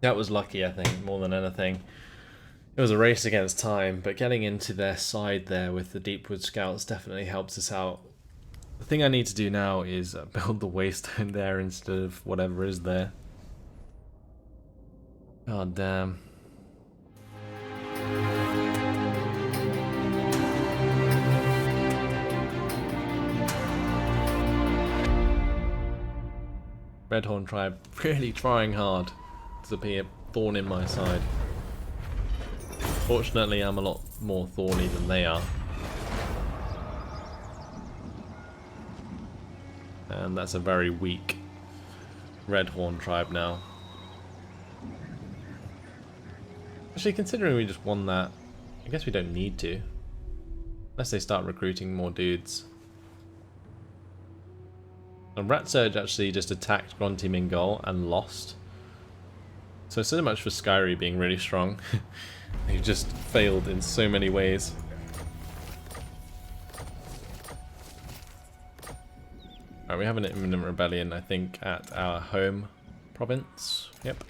That was lucky, I think, more than anything. It was a race against time, but getting into their side there with the Deepwood Scouts definitely helps us out. The thing I need to do now is build the Waystone there instead of whatever is there. God damn. Redhorn tribe really trying hard to be a thorn in my side. Fortunately, I'm a lot more thorny than they are. And that's a very weak Redhorn tribe now. Actually, considering we just won that, I guess we don't need to. Unless they start recruiting more dudes. And Rat Surge actually just attacked Grunty Mingol and lost. So much for Skyrie being really strong. He just failed in so many ways. Alright, we have an imminent rebellion, I think, at our home province. Yep.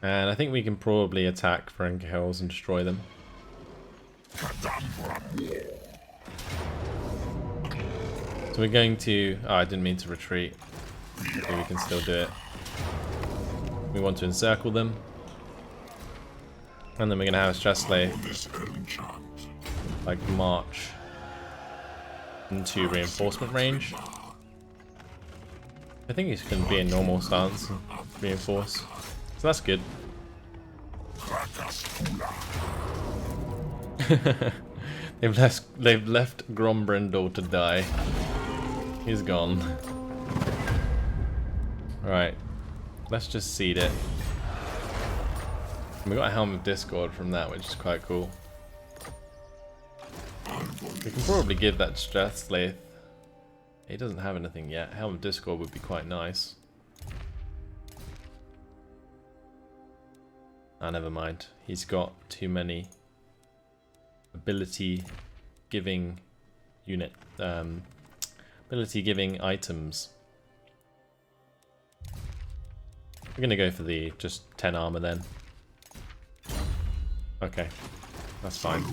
And I think we can probably attack Ferengios and destroy them. So we're going to... Oh, I didn't mean to retreat. Okay, we can still do it. We want to encircle them. And then we're going to have a stress slave like march into reinforcement range. I think he's going to be in normal stance and reinforce. So that's good. They've left Grombrindle to die. He's gone. Alright. Let's just seed it. We got a Helm of Discord from that, which is quite cool. We can probably give that to Strathslaith. He doesn't have anything yet. Helm of Discord would be quite nice. Ah, never mind. He's got too many ability giving items. We're gonna go for the just 10 armor then. Okay, that's fine.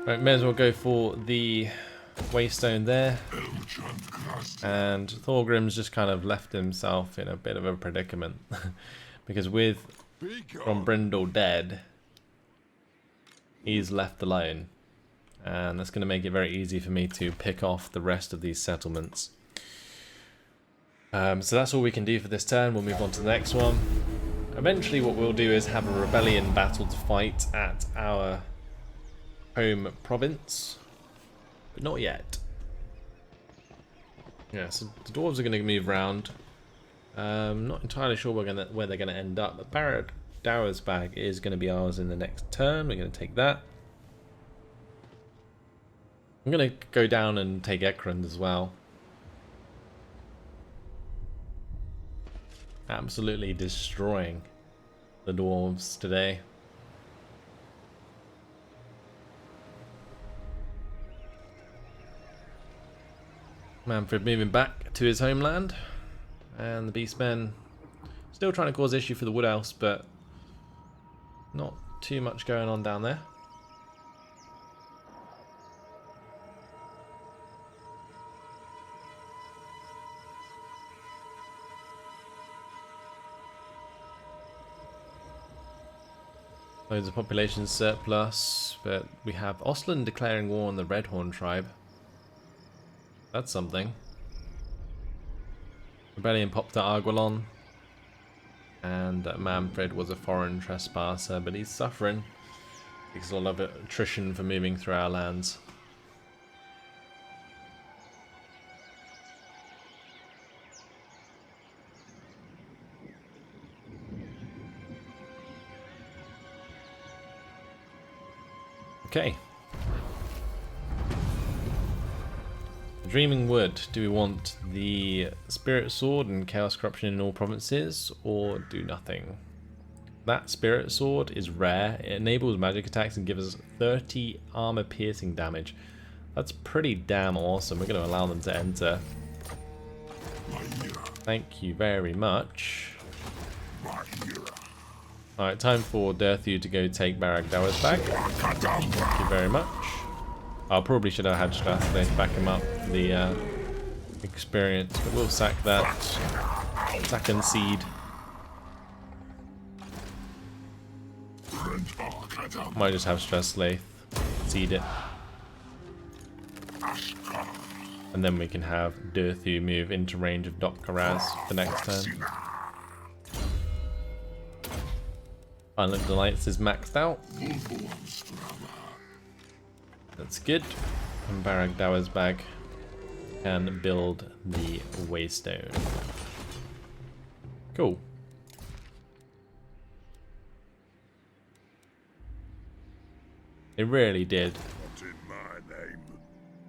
Right, may as well go for the Waystone there. And Thorgrim's just kind of left himself in a bit of a predicament. Because with Grombrindle dead, he's left alone. And that's going to make it very easy for me to pick off the rest of these settlements. So that's all we can do for this turn. We'll move on to the next one. Eventually what we'll do is have a rebellion battle to fight at our home province. But not yet. Yeah, so the dwarves are going to move around. Not entirely sure where they're going to end up. But Barrett Dower's bag is going to be ours in the next turn. We're going to take that. I'm going to go down and take Ekrund as well. Absolutely destroying the dwarves today. Manfred moving back to his homeland. And the Beastmen still trying to cause issue for the Wood Elves, but not too much going on down there. Loads of population surplus, but we have Osland declaring war on the Redhorn tribe. That's something. Rebellion popped at Argwylon, and Manfred was a foreign trespasser, but he's suffering. Takes a lot of attrition for moving through our lands. Okay. Dreaming Wood. Do we want the Spirit Sword and Chaos Corruption in all provinces, or do nothing? That Spirit Sword is rare. It enables magic attacks and gives us 30 armor piercing damage. That's pretty damn awesome. We're going to allow them to enter. Thank you very much. Alright, time for Durthu to go take Baragdawa's back. Thank you very much. I probably should have had Strathday to back him up for the experience, but we'll sack that. Sack and seed. Might just have Strathday seed it. And then we can have Durthu move into range of Dokkaraz for next turn. Violent Delights is maxed out. That's good. And Baragdawa's bag can build the Waystone. Cool. It really did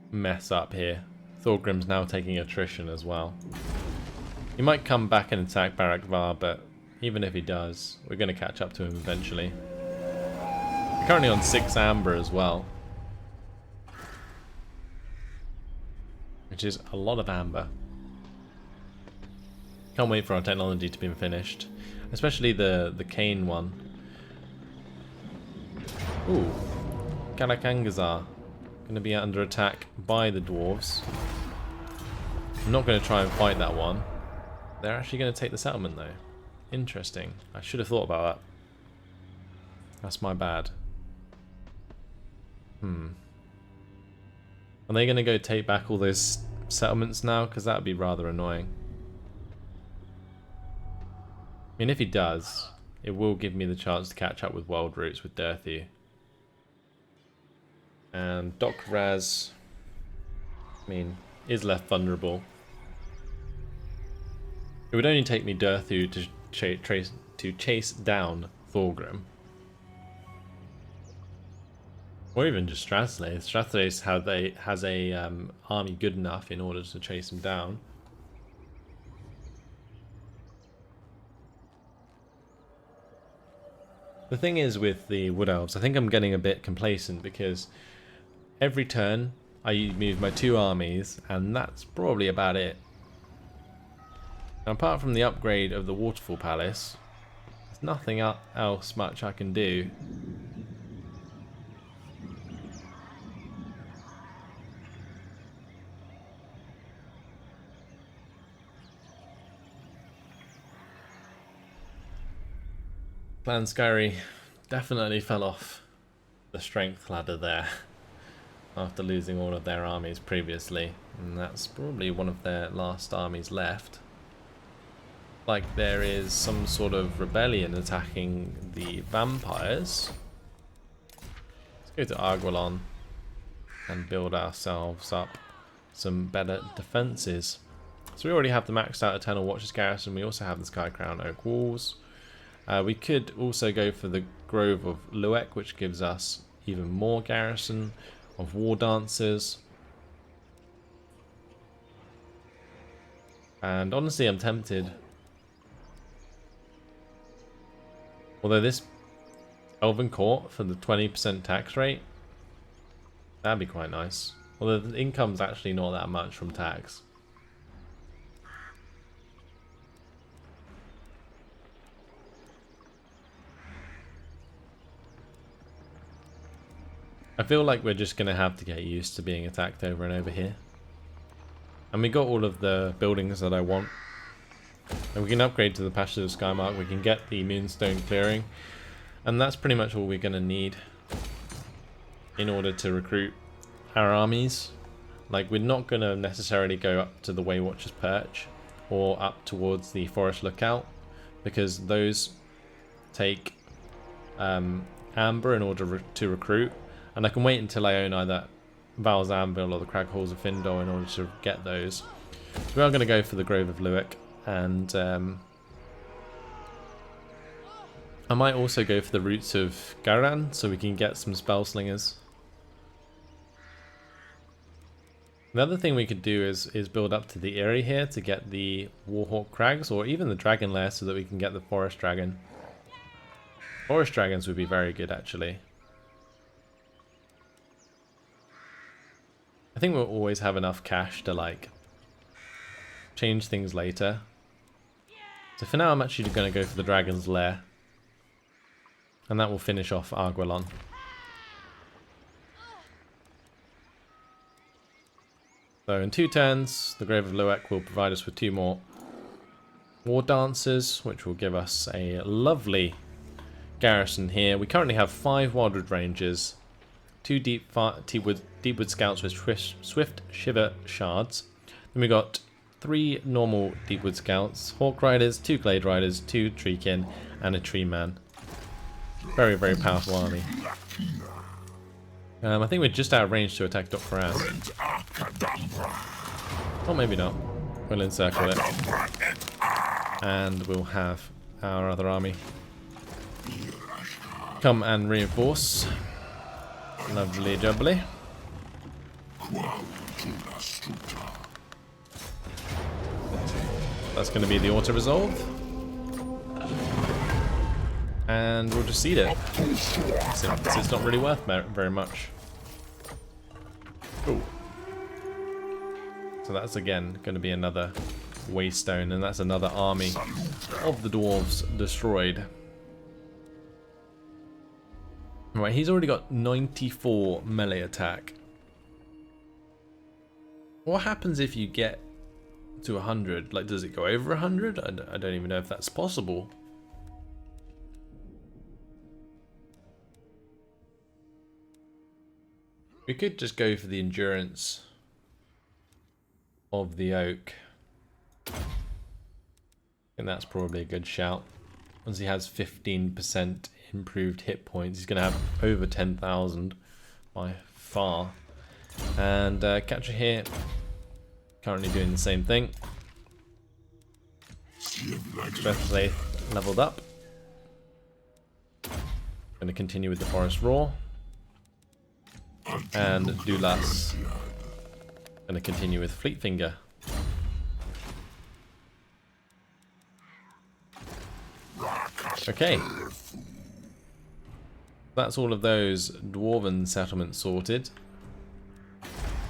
mess up here. Thorgrim's now taking attrition as well. He might come back and attack Baragvar, but even if he does, we're going to catch up to him eventually. We're currently on 6 amber as well, which is a lot of amber. Can't wait for our technology to be finished, especially the cane one. Ooh, Kalakangazar going to be under attack by the dwarves. I'm not going to try and fight that one. They're actually going to take the settlement though. Interesting. I should have thought about that. That's my bad. Are they going to go take back all those settlements now? Because that would be rather annoying. I mean, if he does, it will give me the chance to catch up with World Roots with Durthu. And Dokkaraz, I mean, is left vulnerable. It would only take me Durthu to chase down Thorgrim. Or even just Strathday. Strathday has a army good enough in order to chase him down. The thing is with the Wood Elves, I think I'm getting a bit complacent because every turn I move my 2 armies and that's probably about it. Now, apart from the upgrade of the Waterfall Palace, there's nothing else much I can do. Clan Skyri definitely fell off the strength ladder there after losing all of their armies previously, and that's probably one of their last armies left. Like there is some sort of rebellion attacking the vampires. Let's go to Argwylon and build ourselves up some better defenses. So we already have the maxed out Eternal Watchers garrison. We also have the Sky Crown Oak Walls. We could also go for the Grove of Luek, which gives us even more garrison of War Dancers. And honestly, I'm tempted. Although this Elven Court for the 20% tax rate, that'd be quite nice. Although the income's actually not that much from tax. I feel like we're just going to have to get used to being attacked over and over here. And we got all of the buildings that I want. And we can upgrade to the Pastures of Skymark, we can get the Moonstone clearing. And that's pretty much all we're going to need in order to recruit our armies. Like, we're not going to necessarily go up to the Waywatcher's Perch or up towards the Forest Lookout, because those take Amber in order to recruit. And I can wait until I own either Val's Anvil or the Crag Halls of Findor in order to get those. So we are going to go for the Grove of Luek, and I might also go for the Roots of Garan so we can get some Spell Slingers. The other thing we could do is build up to the Eyrie here to get the Warhawk Crags, or even the Dragon Lair, so that we can get the Forest Dragon. Forest Dragons would be very good actually. think we'll always have enough cash to like change things later. So for now I'm actually going to go for the Dragon's Lair. And that will finish off Argwylon. So in 2 turns, the Grave of Loek will provide us with 2 more War Dancers, which will give us a lovely garrison here. We currently have 5 Wildwood Rangers, 2 Deepwood Scouts with Swift Shiver Shards. Then we got 3 normal Deepwood Scouts, Hawk Riders, 2 Glade Riders, 2 Treekin, and a Tree Man. Very, very powerful army. I think we're just out of range to attack Dr. Az. Or maybe not. We'll encircle it. And we'll have our other army come and reinforce. Lovely jubbly. That's going to be the auto-resolve. And we'll just seed it. Since it's not really worth very much. Ooh. So that's again going to be another Waystone, and that's another army of the dwarves destroyed. Right, he's already got 94 melee attack. What happens if you get to 100? Like, does it go over 100? I don't even know if that's possible. We could just go for the endurance of the oak. And that's probably a good shout. Once he has 15% improved hit points, he's going to have over 10,000 by far. And Catcher here, currently doing the same thing. Breath leveled up. Going to continue with the Forest Roar. And Dulas going to continue with Fleet Finger. Okay. That's all of those dwarven settlements sorted.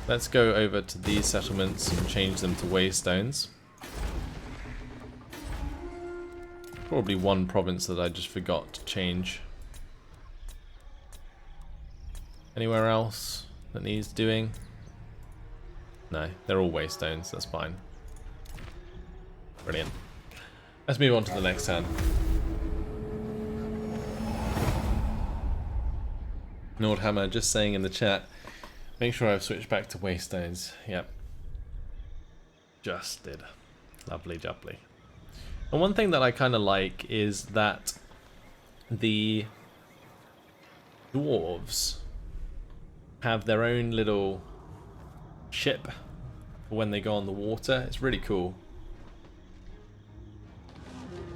Let's go over to these settlements and change them to Waystones. Probably one province that I just forgot to change. Anywhere else that needs doing? No, they're all Waystones, that's fine. Brilliant. Let's move on to the next turn. Nordhammer just saying in the chat, make sure I've switched back to Waystones. Yep. Just did. Lovely jubbly. And one thing that I kind of like is that the dwarves have their own little ship for when they go on the water. It's really cool.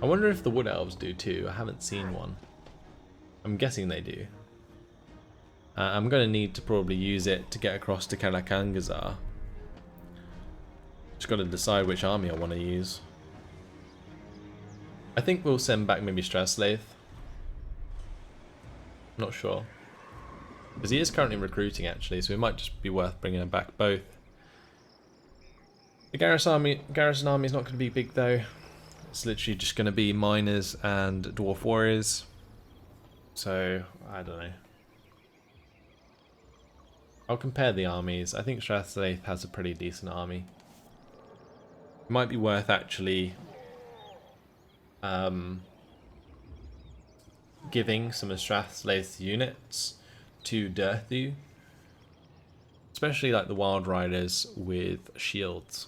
I wonder if the Wood Elves do too. I haven't seen one. I'm guessing they do. I'm going to need to probably use it to get across to Kalakangazar. Just got to decide which army I want to use. I think we'll send back maybe Strasleith. Not sure. Because he is currently recruiting actually, so it might just be worth bringing him back both. The garrison army is not going to be big though. It's literally just going to be miners and dwarf warriors. So, I don't know. I'll compare the armies. I think Strathleith has a pretty decent army. It might be worth actually giving some of Strathleith's units to Durthu. Especially like the Wild Riders with shields.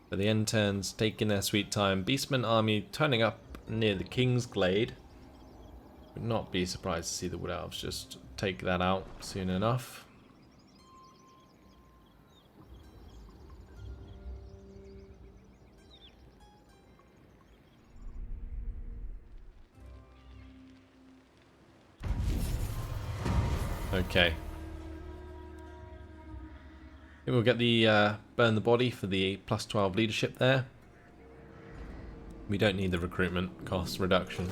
But the end turns taking their sweet time. Beastman army turning up near the King's Glade. Would not be surprised to see the Wood Elves just take that out soon enough. Okay. We'll get the burn the body for the plus 12 leadership there. We don't need the recruitment cost reduction.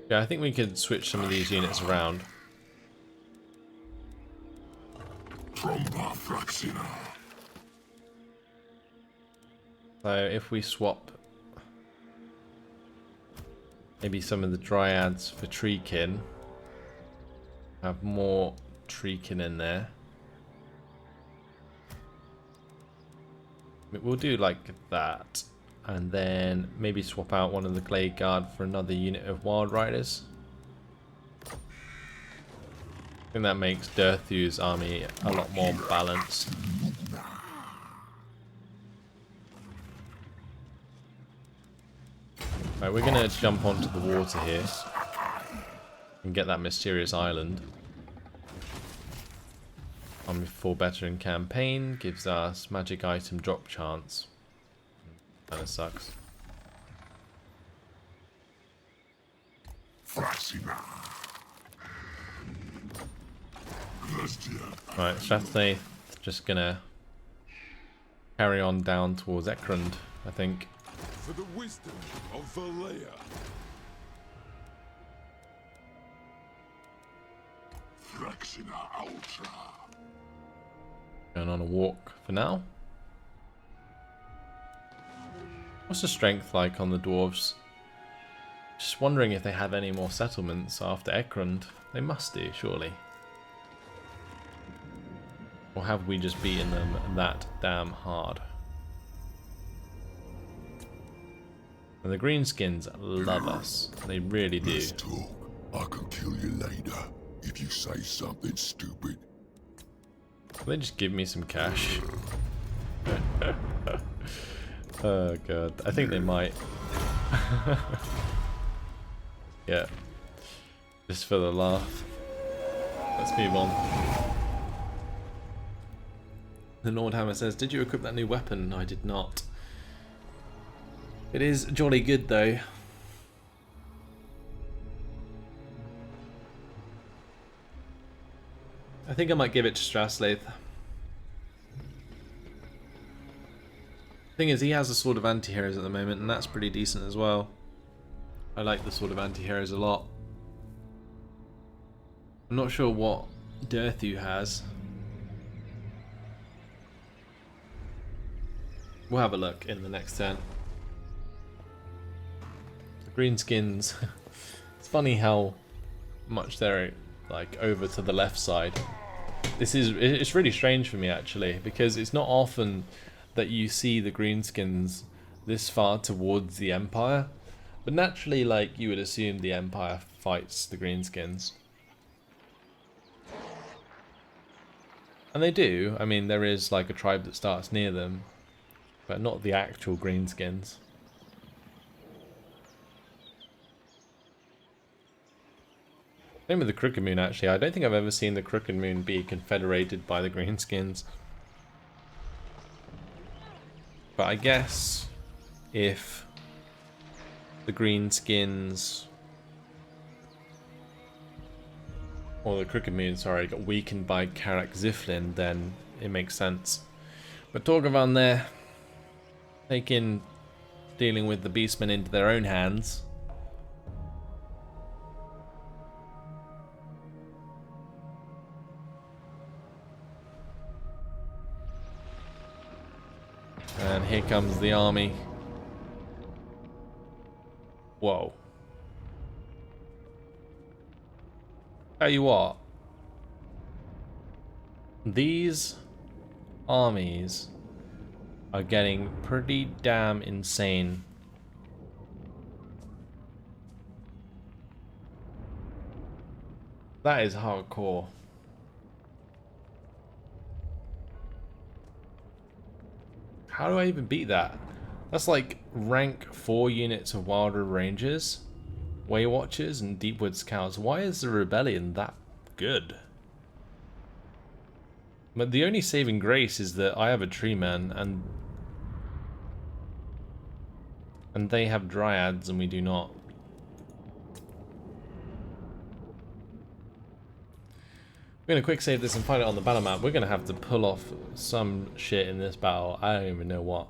Yeah, I think we could switch some of these units around. So if we swap maybe some of the dryads for treekin, have more treekin in there. We'll do like that, and then maybe swap out one of the Glade Guard for another unit of Wild Riders. I think that makes Durthu's army a lot more balanced. Right, we're gonna jump onto the water here and get that mysterious island. Army for better in campaign gives us magic item drop chance. Kinda sucks. Right, Strathnaith just gonna carry on down towards Ekrund, I think. For the wisdom of Valea. Going on a walk for now. What's the strength like on the dwarves? Just wondering if they have any more settlements after Ekrund. They must do, surely. Or have we just beaten them that damn hard? And the greenskins love us. They really do. Let's talk. I can kill you later if you say something stupid. They just give me some cash. Oh god, I think they might. Yeah, just for the laugh. Let's move on. The Nordhammer says, "Did you equip that new weapon?" I did not. It is jolly good though. I think I might give it to Straslaith. Thing is, he has a Sword of Anti-Heroes at the moment, and that's pretty decent as well. I like the Sword of Anti-Heroes a lot. I'm not sure what Durthu has. We'll have a look in the next turn. The greenskins. It's funny how much they're like over to the left side. It's really strange for me actually, because it's not often that you see the greenskins this far towards the Empire, but naturally, like, you would assume the Empire fights the greenskins, and they do. I mean, there is like a tribe that starts near them, but not the actual greenskins. Same with the Crooked Moon, actually. I don't think I've ever seen the Crooked Moon be confederated by the greenskins. But I guess if the greenskins, or the Crooked Moon, sorry, got weakened by Karak Ziflin, then it makes sense. But Torgavan there, dealing with the Beastmen into their own hands. And here comes the army. Whoa. Tell you what. These armies are getting pretty damn insane. That is hardcore. How do I even beat that? That's like rank 4 units of Wilder Rangers, Way Watchers, and Deepwood Scouts. Why is the Rebellion that good? But the only saving grace is that I have a Tree Man, and they have Dryads and we do not. We're going to quick save this and find it on the battle map. We're going to have to pull off some shit in this battle. I don't even know what.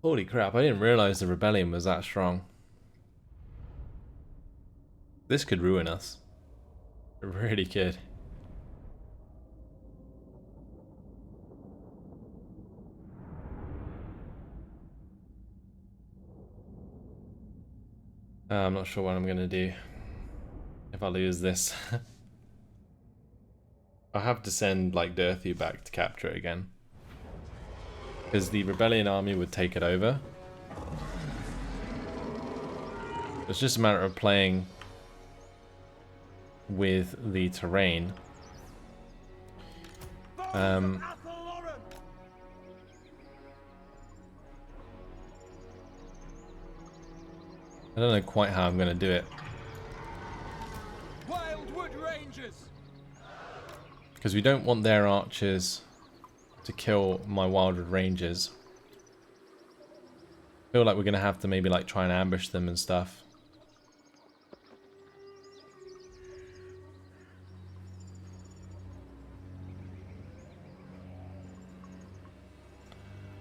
Holy crap, I didn't realize the rebellion was that strong. This could ruin us. It really could. I'm not sure what I'm going to do if I lose this. I'll have to send like Durthu back to capture it again. Because the rebellion army would take it over. It's just a matter of playing with the terrain. I don't know quite how I'm going to do it. Because we don't want their archers to kill my Wildwood Rangers. I feel like we're going to have to maybe like try and ambush them and stuff.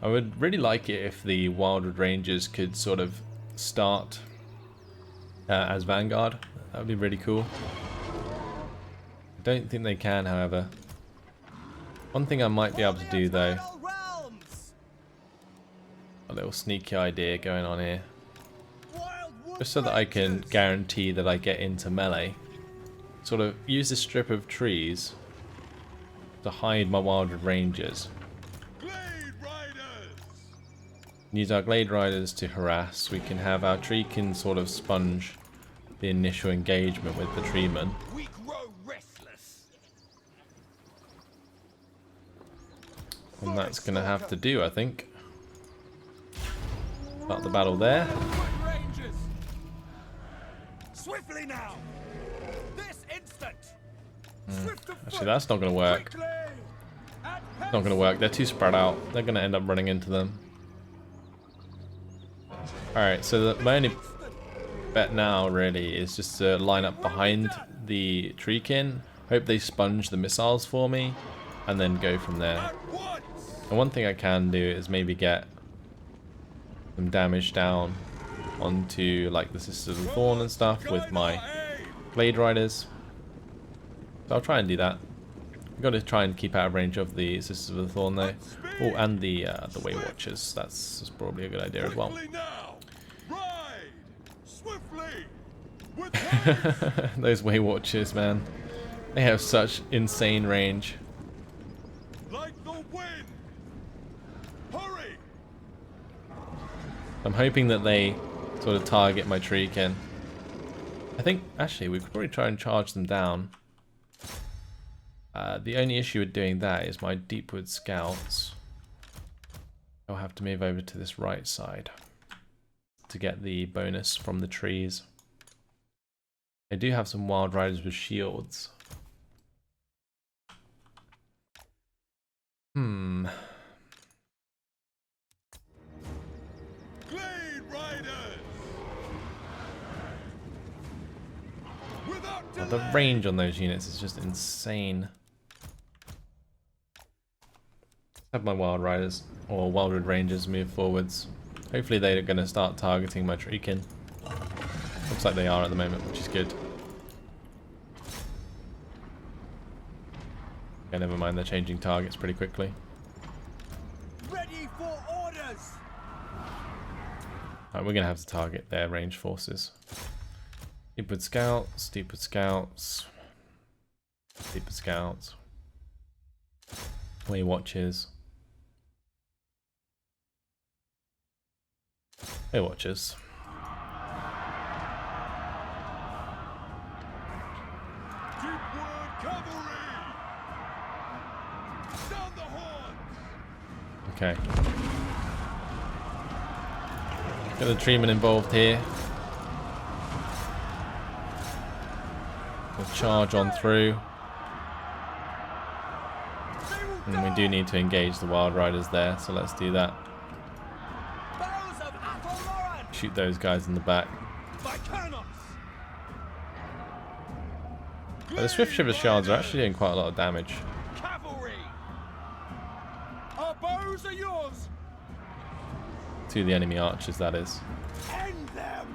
I would really like it if the Wildwood Rangers could sort of start as Vanguard. That would be really cool. I don't think they can, however. One thing I might be able to do though, a little sneaky idea going on here, just so that I can guarantee that I get into melee, sort of use this strip of trees to hide my Wildwood Rangers. Use our Glade Riders to harass. We can have our Treekin sort of sponge the initial engagement with the Treeman. And that's going to have to do, I think. Start the battle there. Swiftly now. This instant. Actually, that's not going to work. It's not going to work. They're too spread out. They're going to end up running into them. Alright, so my only bet now really is just to line up behind the Treekin, hope they sponge the missiles for me, and then go from there. And one thing I can do is maybe get some damage down onto like the Sisters of the Thorn and stuff with my Glade Riders. So I'll try and do that. I've got to try and keep out of range of the Sisters of the Thorn though. Oh, and the Way Watchers. That's probably a good idea as well. Those Way Watchers, man. They have such insane range. Like the wind. Hurry. I'm hoping that they sort of target my Treekin. I think, actually, we could probably try and charge them down. The only issue with doing that is my Deepwood Scouts. I'll have to move over to this right side to get the bonus from the trees. I do have some Wild Riders with shields. Glade Riders. Well, the range on those units is just insane. Have my Wild Riders or Wildwood Rangers move forwards. Hopefully they're going to start targeting my Treekin. Looks like they are at the moment, which is good. Okay, never mind, they're changing targets pretty quickly. Ready for orders. Alright, we're going to have to target their range forces. Deepwood Scouts, Deepwood Scouts, Deepwood Scouts, Way Watchers, Way Watchers. Deepwood Cavalry. Sound the horns. Okay. Get the treatment involved here. We'll charge on through. And we do need to engage the Wild Riders there, so let's do that. Shoot those guys in the back. The Swift Shiver Shards are actually doing quite a lot of damage. Cavalry. Our bows are yours. To the enemy archers, that is. End them!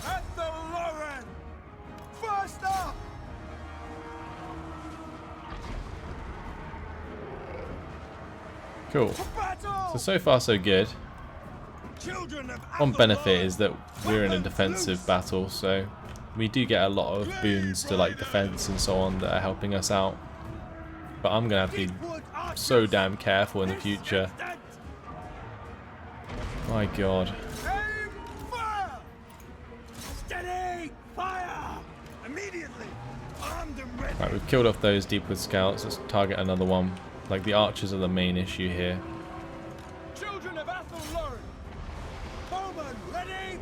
At the Lauren! First up! Cool. To battle! So far so good. Children of One benefit Athelor! is that we're in a defensive battle, so we do get a lot of boons to like defense and so on that are helping us out. But I'm gonna have to be Deepwood archers! so damn careful in the This future. instant! My god. Aim fire! Steady fire! Immediately! Armed and ready! Right, we've killed off those Deepwood scouts. Let's target another one. Like the archers are the main issue here. Children of Athelor! Bowmen ready!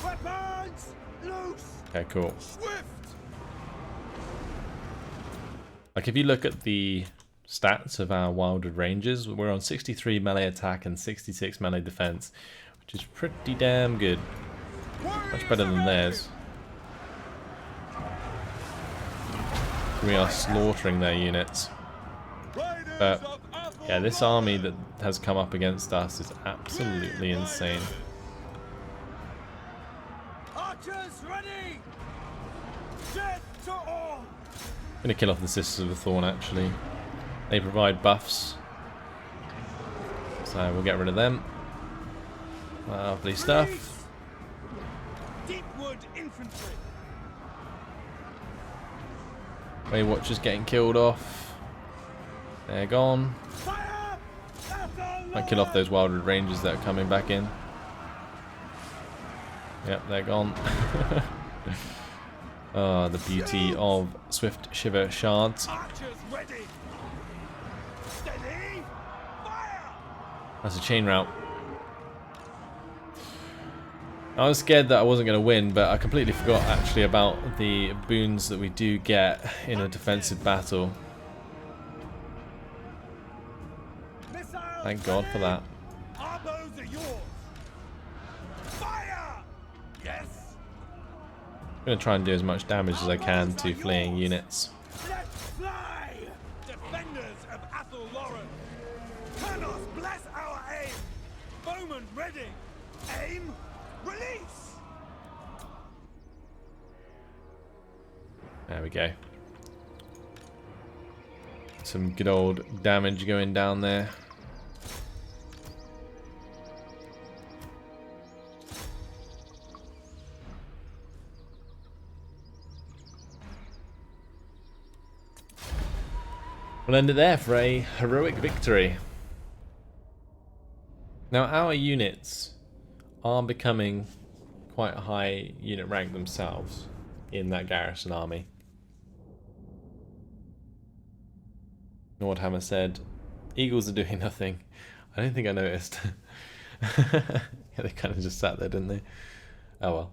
Weapons loose! Okay, cool. Swift! Like if you look at the stats of our Wildwood Rangers, we're on 63 melee attack and 66 melee defense, which is pretty damn good. Much better than theirs. We are slaughtering their units. But yeah, this army that has come up against us is absolutely insane. Archers ready! Death to all! I'm gonna kill off the Sisters of the Thorn actually. They provide buffs, so we'll get rid of them. Lovely stuff. Release! Deepwood infantry! Waywatchers getting killed off. They're gone. Fire! I kill off those Wildwood Rangers that are coming back in. Yep, they're gone. Oh, the beauty of Swift Shiver Shards. Archers ready! Steady fire! That's a chain route. I was scared that I wasn't going to win, but I completely forgot actually about the boons that we do get in a defensive battle. Missiles Thank God for that. Our bows are yours! Fire! Yes! I'm going to try and do as much damage as I can to fleeing units. Let's fly! Defenders of Athelloren! Panos, bless our aim! Bowman ready! Aim! Release! There we go. Some good old damage going down there. We'll end it there for a heroic victory. Now our units are becoming quite a high unit rank themselves in that garrison army. Nordhammer said, "Eagles are doing nothing." I don't think I noticed. Yeah, they kind of just sat there, didn't they? Oh well.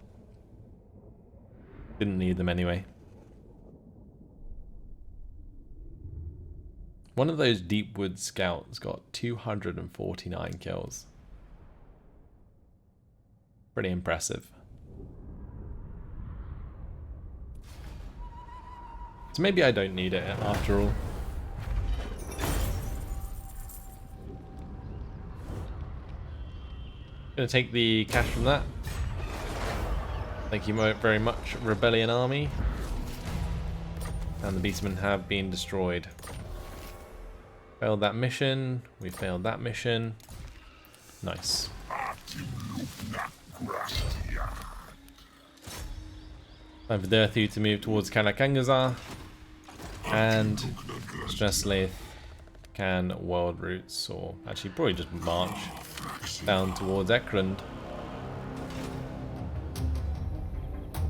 Didn't need them anyway. One of those Deepwood scouts got 249 kills. Pretty impressive. So maybe I don't need it after all. Gonna take the cash from that. Thank you very much, Rebellion Army. And the Beastmen have been destroyed. Failed that mission. We failed that mission. Nice. Time for Durthu to move towards Kanakangazar. And Stresslaith can world routes, or actually probably just march down towards Ekrund.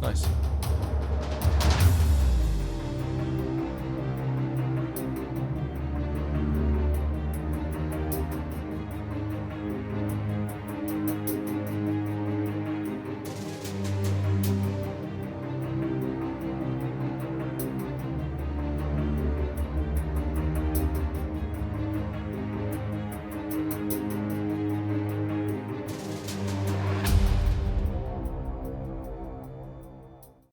Nice.